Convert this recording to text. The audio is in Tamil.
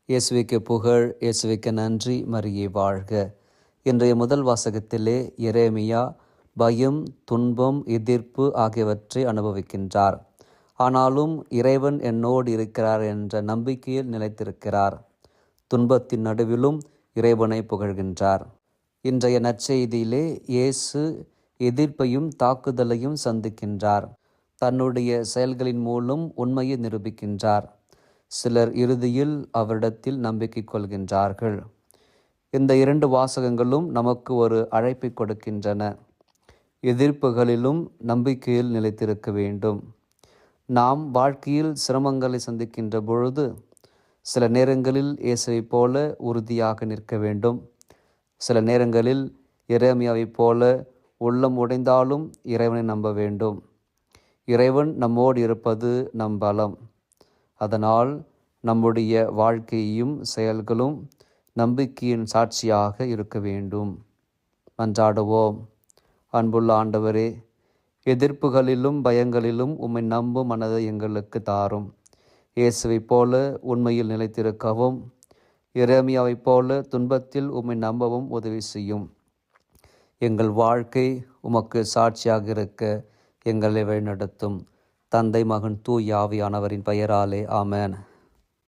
இயேசுவுக்கு புகழ், இயேசுவுக்கு நன்றி, மரியே வாழ்க. இன்றைய முதல் வாசகத்திலே எரேமியா பயம், துன்பம், எதிர்ப்பு ஆகியவற்றை அனுபவிக்கின்றார். ஆனாலும் இறைவன் என்னோடு இருக்கிறார் என்ற நம்பிக்கையில் நிலைத்திருக்கிறார். துன்பத்தின் நடுவிலும் இறைவனை புகழ்கின்றார். இன்றைய நற்செய்தியிலே இயேசு எதிர்ப்பையும் தாக்குதலையும் சந்திக்கின்றார். தன்னுடைய செயல்களின் மூலம் உண்மையை நிரூபிக்கின்றார். சிலர் இறுதியில் அவரிடத்தில் நம்பிக்கை கொள்கின்றார்கள். இந்த 2 வாசகங்களும் நமக்கு ஒரு அழைப்பை கொடுக்கின்றன. எதிர்ப்புகளிலும் நம்பிக்கையில் நிலைத்திருக்க வேண்டும். நாம் வாழ்க்கையில் சிரமங்களை சந்திக்கின்ற பொழுது சில நேரங்களில் இயேசுவைப் போல உறுதியாக நிற்க வேண்டும். சில நேரங்களில் எரேமியாவைப் போல உள்ளம் உடைந்தாலும் இறைவனை நம்ப வேண்டும். இறைவன் நம்மோடு இருப்பது நம் பலம். அதனால் நம்முடைய வாழ்க்கையும் செயல்களும் நம்பிக்கையின் சாட்சியாக இருக்க வேண்டும். மன்றாடுவோம். அன்புள்ள ஆண்டவரே, எதிர்ப்புகளிலும் பயங்களிலும் உம்மை நம்பும் மனதை எங்களுக்கு தாரும். இயேசுவைப் போல உண்மையில் நிலைத்திருக்கவும், எரேமியாவைப் போல துன்பத்தில் உம்மை நம்பவும் உதவி செய்யும். எங்கள் வாழ்க்கை உமக்கு சாட்சியாக இருக்க எங்களை வழிநடத்தும். தந்தை, மகன், தூய ஆவியானவரின் பெயராலே ஆமென்.